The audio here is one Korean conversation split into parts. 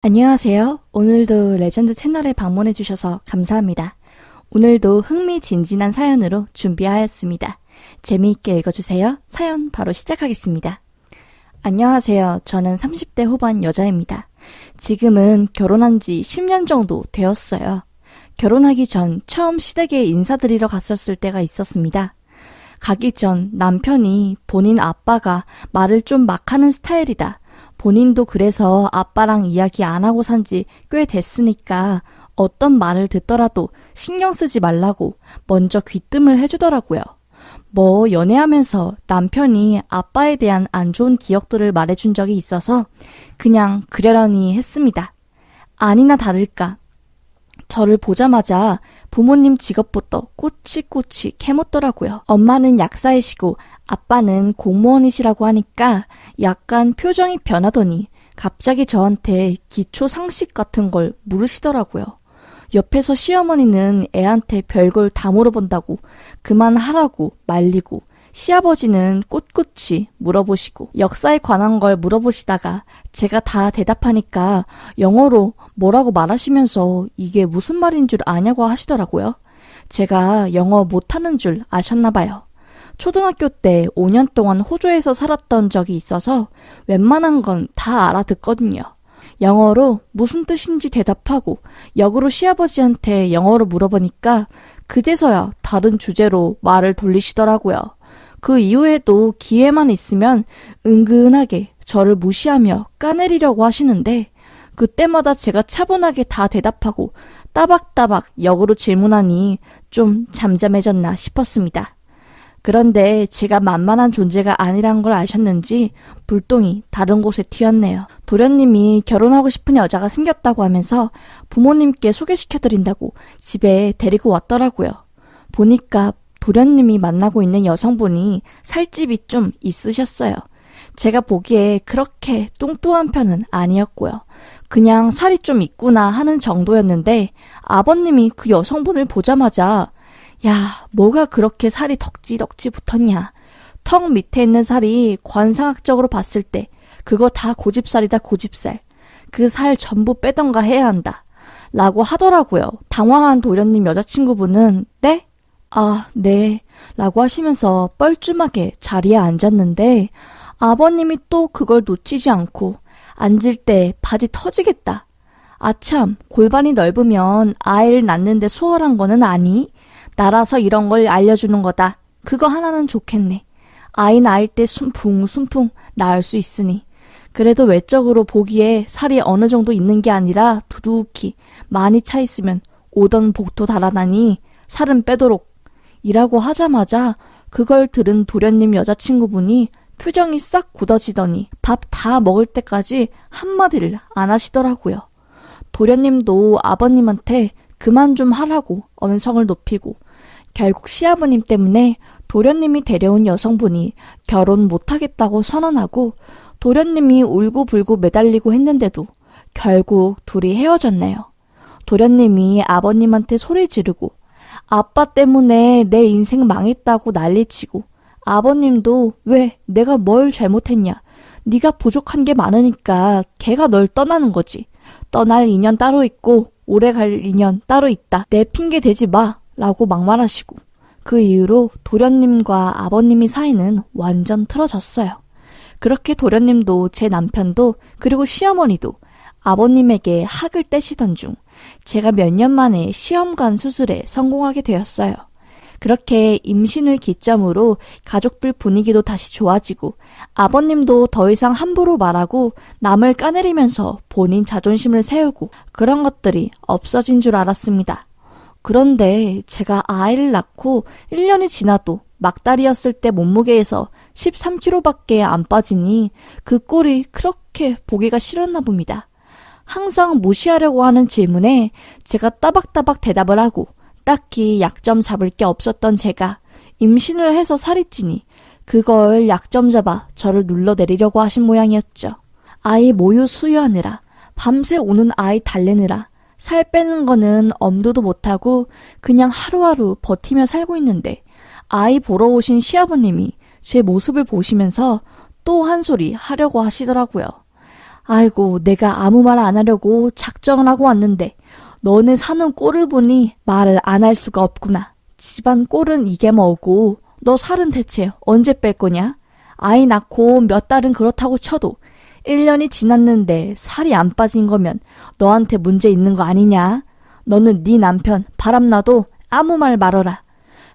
안녕하세요. 오늘도 레전드 채널에 방문해주셔서 감사합니다. 오늘도 흥미진진한 사연으로 준비하였습니다. 재미있게 읽어주세요. 사연 바로 시작하겠습니다. 안녕하세요. 저는 30대 후반 여자입니다. 지금은 결혼한 지 10년 정도 되었어요. 결혼하기 전 처음 시댁에 인사드리러 갔었을 때가 있었습니다. 가기 전 남편이 본인 아빠가 말을 좀 막 하는 스타일이다. 본인도 그래서 아빠랑 이야기 안 하고 산 지 꽤 됐으니까 어떤 말을 듣더라도 신경 쓰지 말라고 먼저 귀뜸을 해주더라고요. 연애하면서 남편이 아빠에 대한 안 좋은 기억들을 말해준 적이 있어서 그냥 그러려니 했습니다. 아니나 다를까 저를 보자마자 부모님 직업부터 꼬치꼬치 캐묻더라고요. 엄마는 약사이시고 아빠는 공무원이시라고 하니까 약간 표정이 변하더니 갑자기 저한테 기초 상식 같은 걸 물으시더라고요. 옆에서 시어머니는 애한테 별걸 다 물어본다고 그만하라고 말리고 시아버지는 꿋꿋이 물어보시고 역사에 관한 걸 물어보시다가 제가 다 대답하니까 영어로 뭐라고 말하시면서 이게 무슨 말인 줄 아냐고 하시더라고요. 제가 영어 못하는 줄 아셨나 봐요. 초등학교 때 5년 동안 호주에서 살았던 적이 있어서 웬만한 건 다 알아듣거든요. 영어로 무슨 뜻인지 대답하고 역으로 시아버지한테 영어로 물어보니까 그제서야 다른 주제로 말을 돌리시더라고요. 그 이후에도 기회만 있으면 은근하게 저를 무시하며 까내리려고 하시는데 그때마다 제가 차분하게 다 대답하고 따박따박 역으로 질문하니 좀 잠잠해졌나 싶었습니다. 그런데 제가 만만한 존재가 아니란 걸 아셨는지 불똥이 다른 곳에 튀었네요. 도련님이 결혼하고 싶은 여자가 생겼다고 하면서 부모님께 소개시켜드린다고 집에 데리고 왔더라고요. 보니까 도련님이 만나고 있는 여성분이 살집이 좀 있으셨어요. 제가 보기에 그렇게 뚱뚱한 편은 아니었고요. 그냥 살이 좀 있구나 하는 정도였는데 아버님이 그 여성분을 보자마자 야, 뭐가 그렇게 살이 덕지덕지 붙었냐. 턱 밑에 있는 살이 관상학적으로 봤을 때 그거 다 고집살이다 고집살. 그 살 전부 빼던가 해야 한다. 라고 하더라고요. 당황한 도련님 여자친구분은 네? 아, 네. 라고 하시면서 뻘쭘하게 자리에 앉았는데 아버님이 또 그걸 놓치지 않고 앉을 때 바지 터지겠다. 아참, 골반이 넓으면 아이를 낳는데 수월한 거는 아니? 나라서 이런 걸 알려주는 거다. 그거 하나는 좋겠네. 아이 낳을 때 숨풍 낳을 수 있으니. 그래도 외적으로 보기에 살이 어느 정도 있는 게 아니라 두둑히 많이 차 있으면 오던 복도 달아나니 살은 빼도록. 이라고 하자마자 그걸 들은 도련님 여자친구분이 표정이 싹 굳어지더니 밥 다 먹을 때까지 한마디를 안 하시더라고요. 도련님도 아버님한테 그만 좀 하라고 언성을 높이고 결국 시아버님 때문에 도련님이 데려온 여성분이 결혼 못하겠다고 선언하고 도련님이 울고불고 매달리고 했는데도 결국 둘이 헤어졌네요. 도련님이 아버님한테 소리 지르고 아빠 때문에 내 인생 망했다고 난리치고 아버님도 왜 내가 뭘 잘못했냐. 네가 부족한 게 많으니까 걔가 널 떠나는 거지. 떠날 인연 따로 있고 오래 갈 인연 따로 있다. 내 핑계 대지 마. 라고 막말하시고 그 이후로 도련님과 아버님이 사이는 완전 틀어졌어요. 그렇게 도련님도 제 남편도 그리고 시어머니도 아버님에게 학을 떼시던 중 제가 몇 년 만에 시험관 수술에 성공하게 되었어요. 그렇게 임신을 기점으로 가족들 분위기도 다시 좋아지고 아버님도 더 이상 함부로 말하고 남을 까내리면서 본인 자존심을 세우고 그런 것들이 없어진 줄 알았습니다. 그런데 제가 아이를 낳고 1년이 지나도 막달이었을 때 몸무게에서 13kg밖에 안 빠지니 그 꼴이 그렇게 보기가 싫었나 봅니다. 항상 무시하려고 하는 질문에 제가 따박따박 대답을 하고 딱히 약점 잡을 게 없었던 제가 임신을 해서 살이 찌니 그걸 약점 잡아 저를 눌러내리려고 하신 모양이었죠. 아이 모유 수유하느라 밤새 오는 아이 달래느라 살 빼는 거는 엄두도 못하고 그냥 하루하루 버티며 살고 있는데 아이 보러 오신 시아버님이 제 모습을 보시면서 또 한 소리 하려고 하시더라고요. 아이고, 내가 아무 말 안 하려고 작정을 하고 왔는데 너네 사는 꼴을 보니 말을 안 할 수가 없구나. 집안 꼴은 이게 뭐고 너 살은 대체 언제 뺄 거냐? 아이 낳고 몇 달은 그렇다고 쳐도 1년이 지났는데 살이 안 빠진 거면 너한테 문제 있는 거 아니냐? 너는 네 남편 바람나도 아무 말 말어라.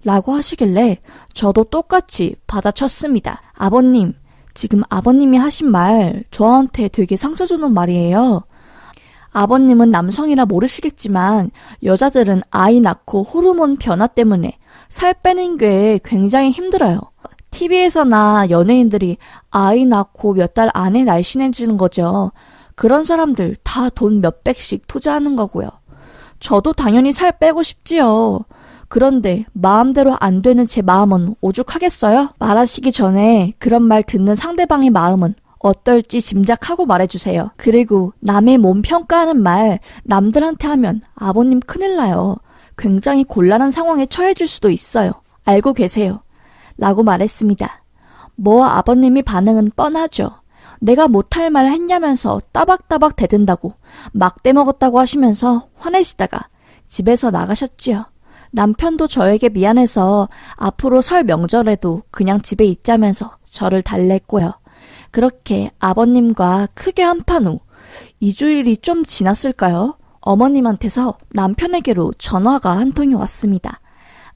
라고 하시길래 저도 똑같이 받아쳤습니다. 아버님, 지금 아버님이 하신 말 저한테 되게 상처 주는 말이에요. 아버님은 남성이라 모르시겠지만 여자들은 아이 낳고 호르몬 변화 때문에 살 빼는 게 굉장히 힘들어요. TV에서나 연예인들이 아이 낳고 몇 달 안에 날씬해지는 거죠. 그런 사람들 다 돈 몇백씩 투자하는 거고요. 저도 당연히 살 빼고 싶지요. 그런데 마음대로 안 되는 제 마음은 오죽하겠어요? 말하시기 전에 그런 말 듣는 상대방의 마음은 어떨지 짐작하고 말해주세요. 그리고 남의 몸 평가하는 말 남들한테 하면 아버님 큰일 나요. 굉장히 곤란한 상황에 처해질 수도 있어요. 알고 계세요. 라고 말했습니다. 뭐 아버님이 반응은 뻔하죠. 내가 못할 말 했냐면서 따박따박 대든다고 막대 먹었다고 하시면서 화내시다가 집에서 나가셨지요. 남편도 저에게 미안해서 앞으로 설 명절에도 그냥 집에 있자면서 저를 달랬고요. 그렇게 아버님과 크게 한판 후 2주일이 좀 지났을까요? 어머님한테서 남편에게로 전화가 한 통이 왔습니다.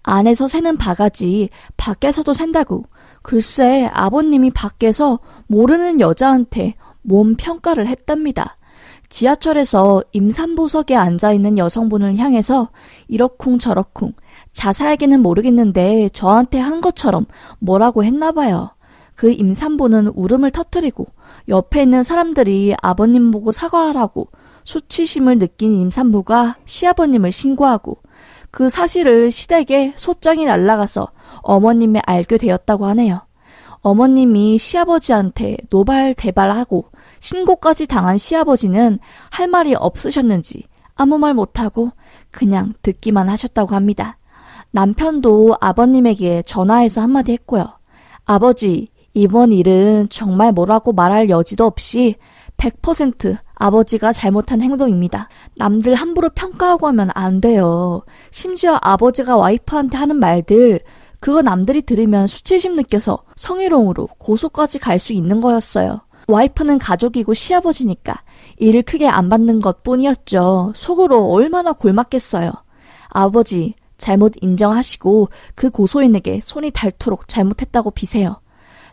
안에서 새는 바가지 밖에서도 샌다고. 글쎄 아버님이 밖에서 모르는 여자한테 몸 평가를 했답니다. 지하철에서 임산부석에 앉아있는 여성분을 향해서 이러쿵 저러쿵 자세하게는 모르겠는데 저한테 한 것처럼 뭐라고 했나봐요. 그 임산부는 울음을 터뜨리고 옆에 있는 사람들이 아버님 보고 사과하라고 수치심을 느낀 임산부가 시아버님을 신고하고 그 사실을 시댁에 소장이 날아가서 어머님이 알게 되었다고 하네요. 어머님이 시아버지한테 노발대발하고 신고까지 당한 시아버지는 할 말이 없으셨는지 아무 말 못하고 그냥 듣기만 하셨다고 합니다. 남편도 아버님에게 전화해서 한마디 했고요. 아버지, 이번 일은 정말 뭐라고 말할 여지도 없이 100% 아버지가 잘못한 행동입니다. 남들 함부로 평가하고 하면 안 돼요. 심지어 아버지가 와이프한테 하는 말들 그거 남들이 들으면 수치심 느껴서 성희롱으로 고소까지 갈 수 있는 거였어요. 와이프는 가족이고 시아버지니까 일을 크게 안 받는 것뿐이었죠. 속으로 얼마나 골맞겠어요. 아버지 잘못 인정하시고 그 고소인에게 손이 닳도록 잘못했다고 비세요.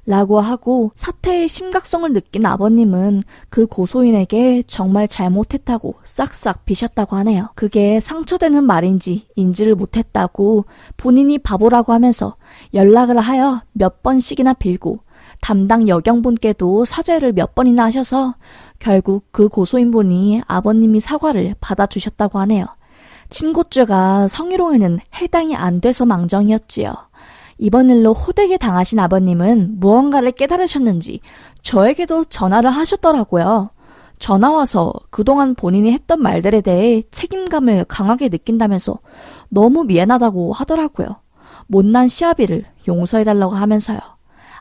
라고 하고 사태의 심각성을 느낀 아버님은 그 고소인에게 정말 잘못했다고 싹싹 비셨다고 하네요. 그게 상처되는 말인지 인지를 못했다고 본인이 바보라고 하면서 연락을 하여 몇 번씩이나 빌고 담당 여경분께도 사죄를 몇 번이나 하셔서 결국 그 고소인분이 아버님이 사과를 받아주셨다고 하네요. 친고죄가 성희롱에는 해당이 안 돼서 망정이었지요. 이번 일로 호되게 당하신 아버님은 무언가를 깨달으셨는지 저에게도 전화를 하셨더라고요. 전화 와서 그동안 본인이 했던 말들에 대해 책임감을 강하게 느낀다면서 너무 미안하다고 하더라고요. 못난 시아비를 용서해달라고 하면서요.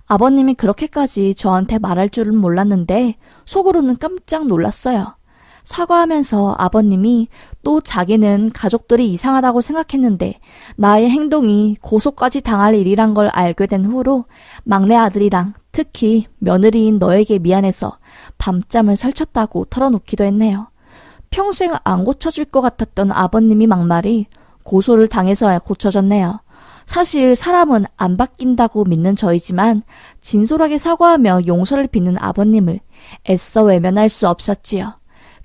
아버님이 그렇게까지 저한테 말할 줄은 몰랐는데 속으로는 깜짝 놀랐어요. 사과하면서 아버님이 또 자기는 가족들이 이상하다고 생각했는데 나의 행동이 고소까지 당할 일이란 걸 알게 된 후로 막내 아들이랑 특히 며느리인 너에게 미안해서 밤잠을 설쳤다고 털어놓기도 했네요. 평생 안 고쳐질 것 같았던 아버님이 막말이 고소를 당해서야 고쳐졌네요. 사실 사람은 안 바뀐다고 믿는 저이지만 진솔하게 사과하며 용서를 빚는 아버님을 애써 외면할 수 없었지요.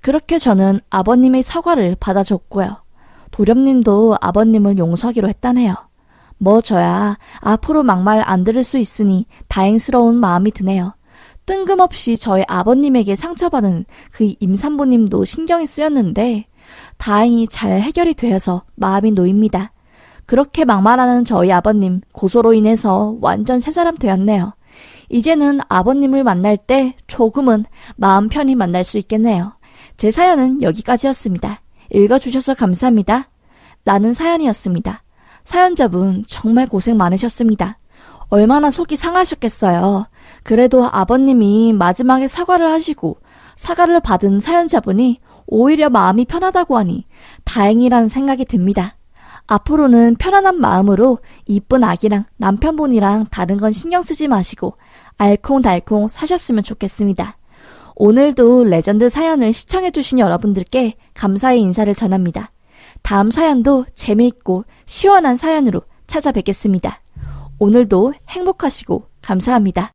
그렇게 저는 아버님의 사과를 받아줬고요. 도련님도 아버님을 용서하기로 했다네요. 뭐 저야 앞으로 막말 안 들을 수 있으니 다행스러운 마음이 드네요. 뜬금없이 저희 아버님에게 상처받은 그 임산부님도 신경이 쓰였는데 다행히 잘 해결이 되어서 마음이 놓입니다. 그렇게 막말하는 저희 아버님 고소로 인해서 완전 새 사람 되었네요. 이제는 아버님을 만날 때 조금은 마음 편히 만날 수 있겠네요. 제 사연은 여기까지였습니다. 읽어주셔서 감사합니다. 나는 사연이었습니다. 사연자분 정말 고생 많으셨습니다. 얼마나 속이 상하셨겠어요. 그래도 아버님이 마지막에 사과를 하시고 사과를 받은 사연자분이 오히려 마음이 편하다고 하니 다행이라는 생각이 듭니다. 앞으로는 편안한 마음으로 이쁜 아기랑 남편분이랑 다른 건 신경 쓰지 마시고 알콩달콩 사셨으면 좋겠습니다. 오늘도 레전드 사연을 시청해주신 여러분들께 감사의 인사를 전합니다. 다음 사연도 재미있고 시원한 사연으로 찾아뵙겠습니다. 오늘도 행복하시고 감사합니다.